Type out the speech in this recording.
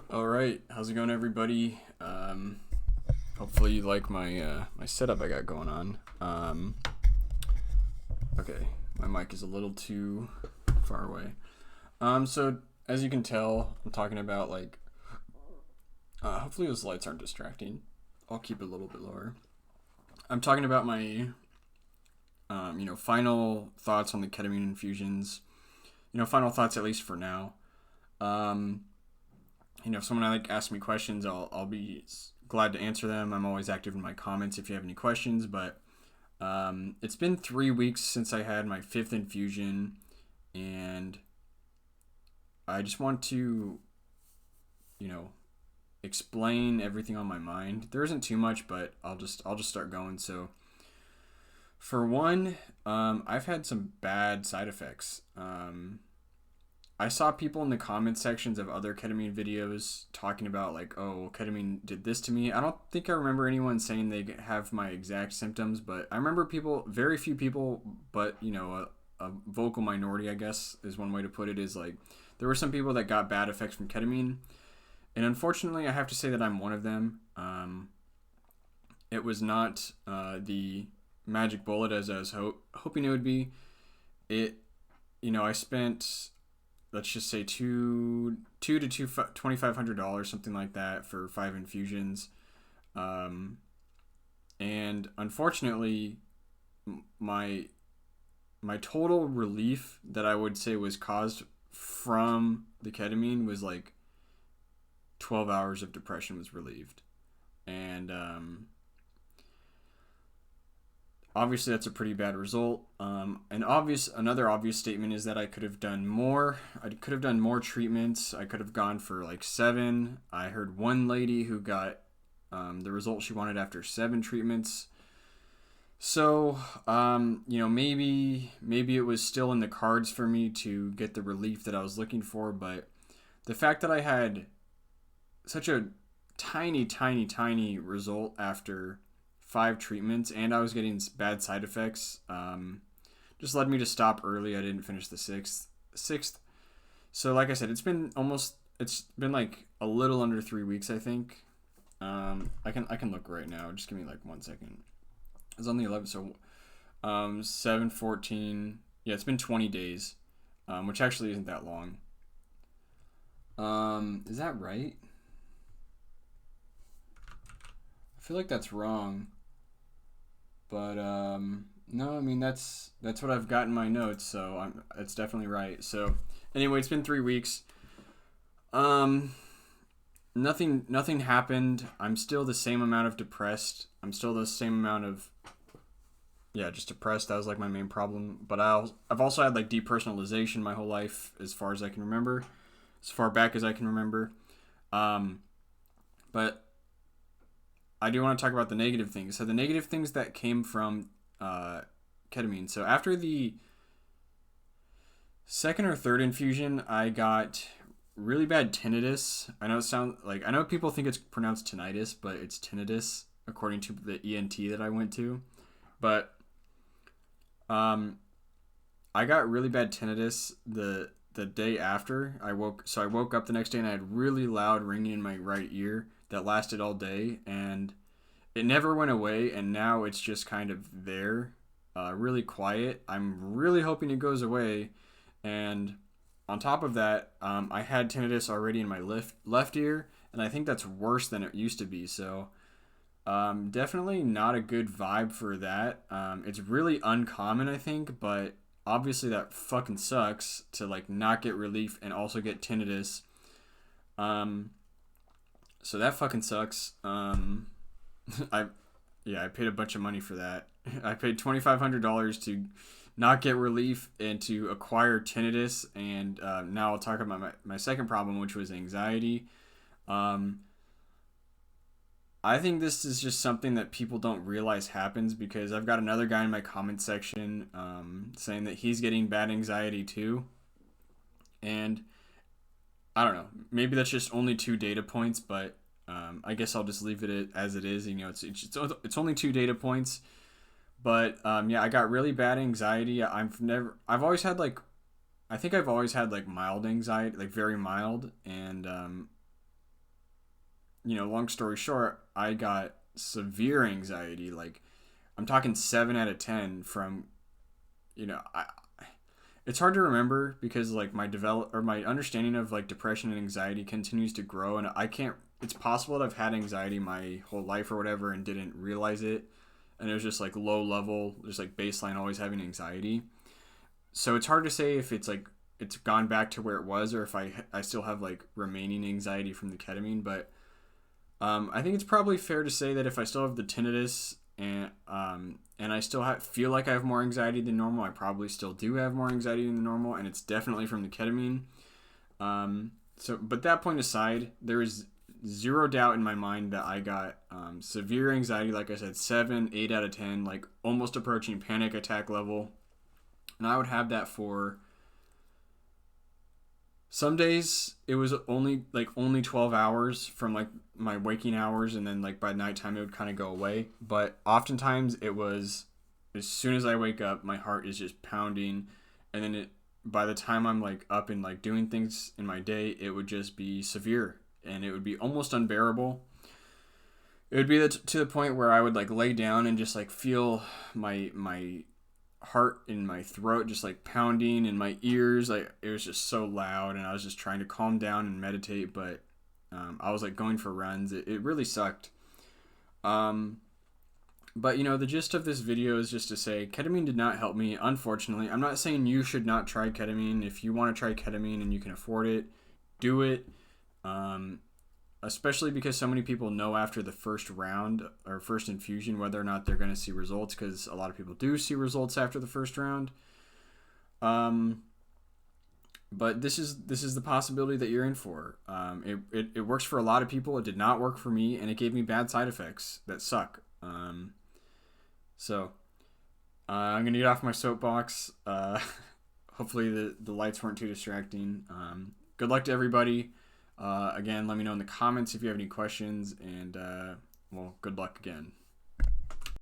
All right, how's it going, everybody? Hopefully you like my setup I got going on. Okay, my mic is a little too far away. So as you can tell, I'm talking about hopefully those lights aren't distracting. I'll keep it a little bit lower. I'm talking about my final thoughts on the ketamine infusions. Final thoughts at least for now. If someone asks me questions, I'll be glad to answer them. I'm always active in my comments if you have any questions. But it's been 3 weeks since I had my 5th infusion, and I just want to, explain everything on my mind. There isn't too much, but I'll just start going. So, for one, I've had some bad side effects. I saw people in the comment sections of other ketamine videos talking about oh, ketamine did this to me. I don't think I remember anyone saying they have my exact symptoms, but I remember very few people, but a vocal minority, I guess, is one way to put it, is there were some people that got bad effects from ketamine, and unfortunately, I have to say that I'm one of them. It was not the magic bullet as I was hoping it would be. I spent, let's just say $200 to $2,500, something like that, for 5 infusions. And unfortunately, my total relief that I would say was caused from the ketamine was 12 hours of depression was relieved. And obviously that's a pretty bad result. Another obvious statement is that I could have done more. I could have done more treatments. I could have gone for 7. I heard one lady who got the result she wanted after 7 treatments. So, maybe it was still in the cards for me to get the relief that I was looking for, but the fact that I had such a tiny result after 5 treatments, and I was getting bad side effects, just led me to stop early. I didn't finish the sixth. So like I said, it's been a little under 3 weeks, I think. I can look right now. Just give me 1 second. It's on the 11th, so 7/14. Yeah, it's been 20 days, which actually isn't that long. Is that right? I feel like that's wrong. But no, I mean that's what I've got in my notes, so it's definitely right. So anyway, it's been 3 weeks. Nothing happened. I'm still the same amount of depressed. I'm still the same amount of just depressed. That was my main problem. But I've also had depersonalization my whole life, as far as I can remember, as far back as I can remember. But I do want to talk about the negative things. So the negative things that came from ketamine. So after the 2nd or 3rd infusion, I got really bad tinnitus. I know people think it's pronounced tinnitus, but it's tinnitus according to the ENT that I went to. But I got really bad tinnitus the day after I woke. So I woke up the next day and I had really loud ringing in my right ear that lasted all day, and it never went away, and now it's just kind of there, really quiet. I'm really hoping it goes away. And on top of that, I had tinnitus already in my left ear, and I think that's worse than it used to be. So definitely not a good vibe for that. It's really uncommon, I think, but obviously that fucking sucks to not get relief and also get tinnitus. So that fucking sucks. I paid a bunch of money for that. I paid $2,500 to not get relief and to acquire tinnitus. And now I'll talk about my second problem, which was anxiety. I think this is just something that people don't realize happens, because I've got another guy in my comment section saying that he's getting bad anxiety too. And I don't know. Maybe that's just only 2 data points, but I guess I'll just leave it as it is. It's only 2 data points, but I got really bad anxiety. I've always had I think I've always had mild anxiety, very mild, and long story short, I got severe anxiety. Like, I'm talking 7 out of 10 from, I it's hard to remember because like my understanding of like depression and anxiety continues to grow, and I can't. It's possible that I've had anxiety my whole life or whatever and didn't realize it, and it was just like low level, just like baseline, always having anxiety. So it's hard to say if it's like it's gone back to where it was, or if I still have like remaining anxiety from the ketamine. But I think it's probably fair to say that if I still have the tinnitus and I still feel like I have more anxiety than normal, I probably still do have more anxiety than normal, and it's definitely from the ketamine. But that point aside, there is zero doubt in my mind that I got severe anxiety. Like I said, 7, 8 out of 10, like almost approaching panic attack level, and I would have that for. Some days it was only 12 hours from like my waking hours, and then like by nighttime it would kind of go away. But oftentimes it was as soon as I wake up, my heart is just pounding, and then by the time I'm like up and like doing things in my day, it would just be severe, and it would be almost unbearable. It would be to the point where I would like lay down and just like feel my heart in my throat just like pounding in my ears. Like, it was just so loud, and I was just trying to calm down and meditate, but I was like going for runs. It really sucked. But the gist of this video is just to say ketamine did not help me, unfortunately. I'm not saying you should not try ketamine. If you want to try ketamine and you can afford it, do it. Especially because so many people know after the first round or first infusion whether or not they're going to see results, because a lot of people do see results after the first round. But this is the possibility that you're in for. It works for a lot of people. It did not work for me, and it gave me bad side effects that suck. So I'm going to get off my soapbox. Hopefully the lights weren't too distracting. Good luck to everybody. Again, let me know in the comments if you have any questions, and well, good luck again.